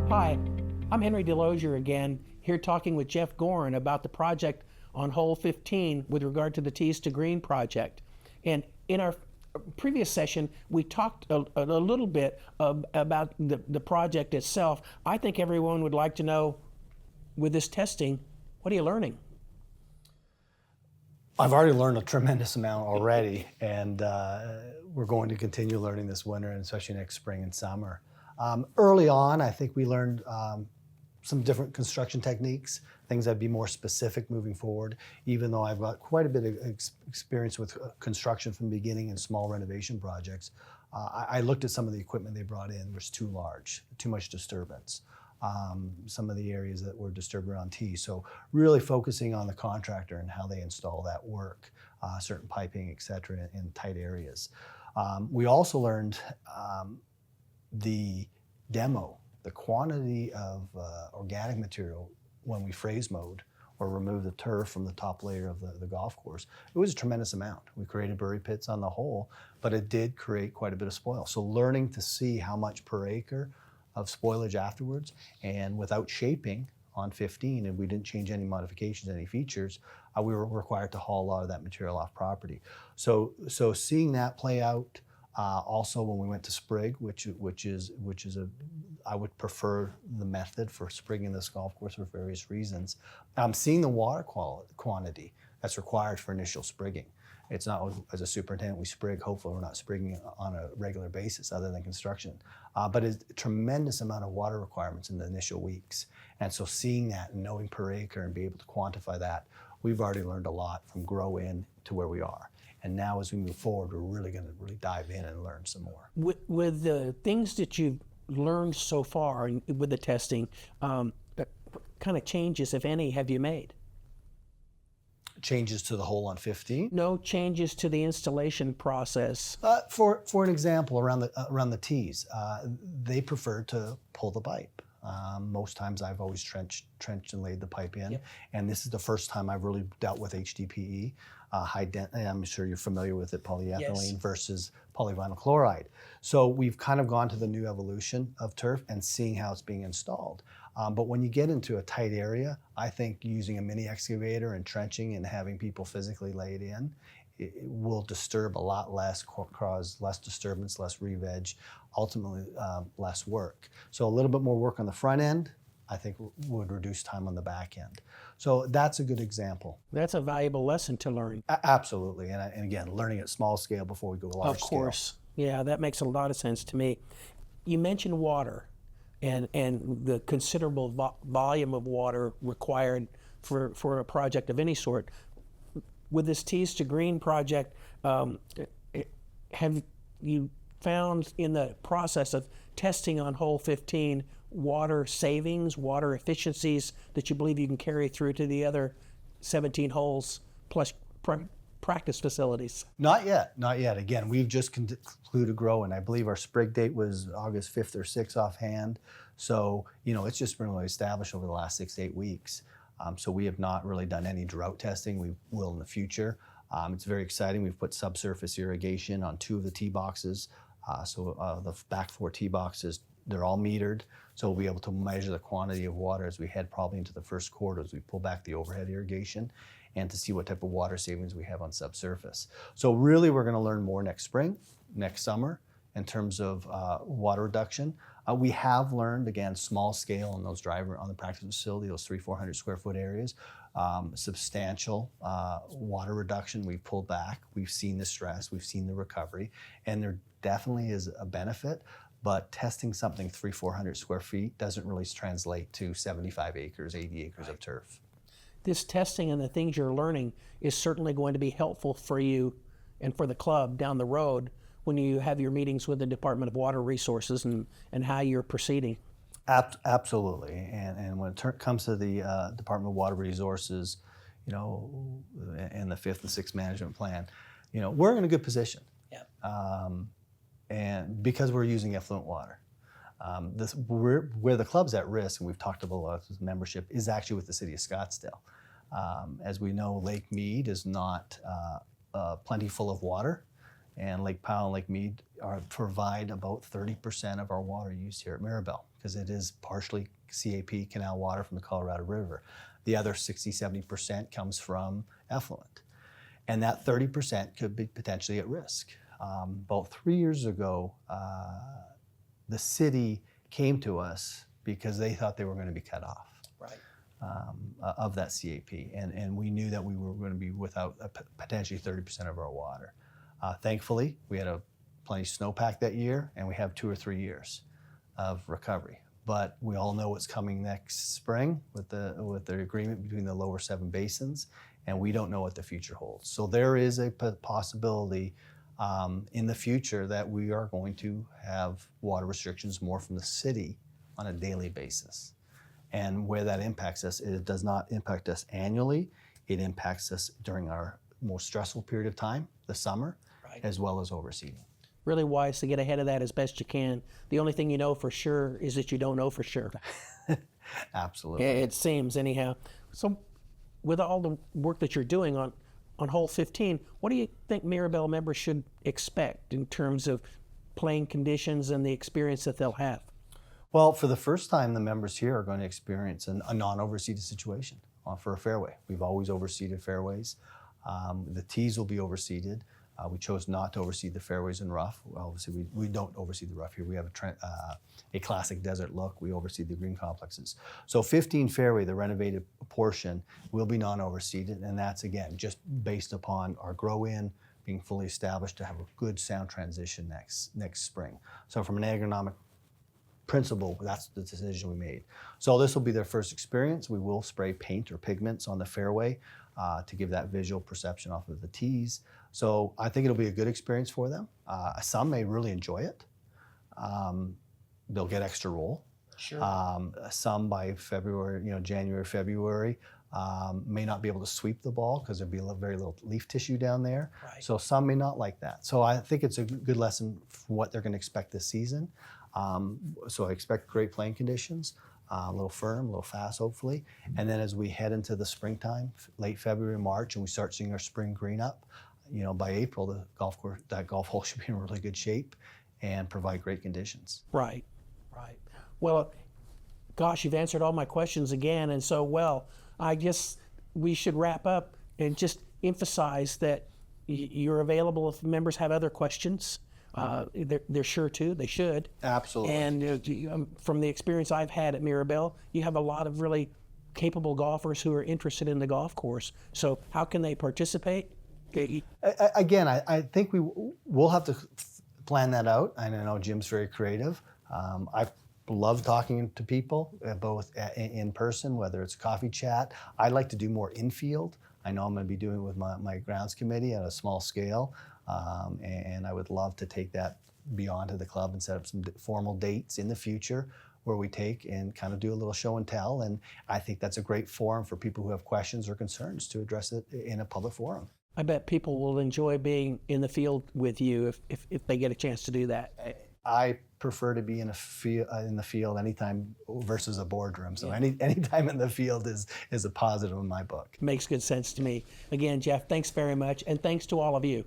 Hi, I'm Henry DeLozier again, here talking with Jeff Goren about the project on hole 15 with regard to the Tees to Green project. And in our previous session, we talked a little bit about the project itself. I think everyone would like to know, with this testing, what are you learning? I've already learned a tremendous amount already, and we're going to continue learning this winter, and especially next spring and summer. Early on, I think we learned some different construction techniques, things that'd be more specific moving forward, even though I've got quite a bit of experience with construction from the beginning and small renovation projects. I looked at some of the equipment they brought in was too large, too much disturbance. Some of the areas that were disturbed around T. So really focusing on the contractor and how they install that work, certain piping, et cetera, in tight areas. We also learned the demo, the quantity of organic material when we phrase mowed or remove the turf from the top layer of the golf course. It was a tremendous amount. We created bury pits on the hole, but it did create quite a bit of spoil. So learning to see how much per acre of spoilage afterwards, and without shaping on 15, and we didn't change any modifications, any features, we were required to haul a lot of that material off property. So seeing that play out, also when we went to sprig, which is I would prefer the method for sprigging this golf course for various reasons. Seeing the water quantity that's required for initial sprigging. It's not, as a superintendent, we sprig. Hopefully we're not sprigging on a regular basis other than construction. But it's a tremendous amount of water requirements in the initial weeks. And so seeing that and knowing per acre and be able to quantify that, we've already learned a lot from grow in to where we are. And now as we move forward, we're really going to dive in and learn some more. With the things that you've learned so far with the testing, what kind of changes, if any, have you made? Changes to the hole on 15? No changes to the installation process. For an example, around the tees, they prefer to pull the pipe. Most times I've always trenched and laid the pipe in, yep. And this is the first time I've really dealt with HDPE, I'm sure you're familiar with it, polyethylene, yes, versus polyvinyl chloride. So we've kind of gone to the new evolution of turf and seeing how it's being installed. But when you get into a tight area, I think using a mini excavator and trenching and having people physically lay it in, it will disturb a lot less, cause less disturbance, less re-veg, ultimately less work. So a little bit more work on the front end, I think would reduce time on the back end. So that's a good example. That's a valuable lesson to learn. Absolutely, and again, learning at small scale before we go large scale. Of course, yeah, that makes a lot of sense to me. You mentioned water and the considerable volume of water required for a project of any sort. With this Tees to Green project, have you found in the process of testing on hole 15 water savings, water efficiencies that you believe you can carry through to the other 17 holes plus practice facilities? Not yet. Again, we've just concluded grow, and I believe our sprig date was August 5th or 6th offhand. So, it's just been really established over the last 6 to 8 weeks. So we have not really done any drought testing. We will in the future. It's very exciting. We've put subsurface irrigation on 2 of the tee boxes. The back 4 tee boxes, they're all metered. So we'll be able to measure the quantity of water as we head probably into the first quarter as we pull back the overhead irrigation and to see what type of water savings we have on subsurface. So really we're gonna learn more next spring, next summer in terms of water reduction. We have learned, again, small scale on those on the practice facility, those 300-400 square foot areas, substantial water reduction. We've pulled back, we've seen the stress, we've seen the recovery, and there definitely is a benefit, but testing something 300-400 square feet doesn't really translate to 75 acres, 80 acres of turf. This testing and the things you're learning is certainly going to be helpful for you and for the club down the road when you have your meetings with the Department of Water Resources and how you're proceeding. Absolutely, and when it comes to the Department of Water Resources, and the 5th and 6th management plan, we're in a good position. Yeah. And because we're using effluent water. Where the club's at risk, and we've talked about a lot of membership, is actually with the city of Scottsdale. As we know, Lake Mead is not plentiful of water. And Lake Powell and Lake Mead provide about 30% of our water use here at Mirabel, because it is partially CAP, canal water from the Colorado River. The other 60-70% comes from effluent. And that 30% could be potentially at risk. About 3 years ago, the city came to us because they thought they were going to be cut off. Right. Of that CAP, and we knew that we were going to be without potentially 30% of our water. Thankfully, we had plenty of snowpack that year, and we have 2 or 3 years of recovery. But we all know what's coming next spring with the agreement between the lower 7 basins, and we don't know what the future holds. So there is a possibility in the future that we are going to have water restrictions more from the city on a daily basis. And where that impacts us, it does not impact us annually. It impacts us during our most stressful period of time, the summer, Right. as well as overseeding. Really wise to get ahead of that as best you can. The only thing you know for sure is that you don't know for sure. Absolutely. It seems, anyhow. So with all the work that you're doing on hole 15, what do you think Mirabel members should expect in terms of playing conditions and the experience that they'll have? Well, for the first time, the members here are going to experience a non-overseeded situation for a fairway. We've always overseeded fairways. The tees will be overseeded. We chose not to overseed the fairways in rough. Obviously, we don't overseed the rough here. We have a classic desert look. We overseed the green complexes. So 15 fairway, the renovated portion, will be non-overseeded, and that's, again, just based upon our grow-in being fully established to have a good sound transition next spring. So from an agronomic principle, that's the decision we made. So this will be their first experience. We will spray paint or pigments on the fairway to give that visual perception off of the tees. So I think it'll be a good experience for them. Some may really enjoy it. They'll get extra roll. Sure. Some by February, January, February, may not be able to sweep the ball because there'll be very little leaf tissue down there. Right. So some may not like that. So I think it's a good lesson for what they're going to expect this season. So I expect great playing conditions, a little firm, a little fast, hopefully. And then as we head into the springtime, late February, March, and we start seeing our spring green up, by April, that golf hole should be in really good shape and provide great conditions. Right. Well, gosh, you've answered all my questions again, and so well. I guess we should wrap up and just emphasize that you're available if members have other questions. They're sure to. They should. Absolutely. And from the experience I've had at Mirabel, you have a lot of really capable golfers who are interested in the golf course. So how can they participate? Again, I think we'll have to plan that out. I know Jim's very creative. I love talking to people, both in person, whether it's coffee chat. I'd like to do more infield. I know I'm going to be doing it with my grounds committee at a small scale. And I would love to take that beyond to the club and set up some formal dates in the future where we take and kind of do a little show and tell. And I think that's a great forum for people who have questions or concerns to address it in a public forum. I bet people will enjoy being in the field with you if they get a chance to do that. I prefer to be in the field anytime versus a boardroom. So any time in the field is a positive in my book. Makes good sense to me. Again, Jeff, thanks very much, and thanks to all of you.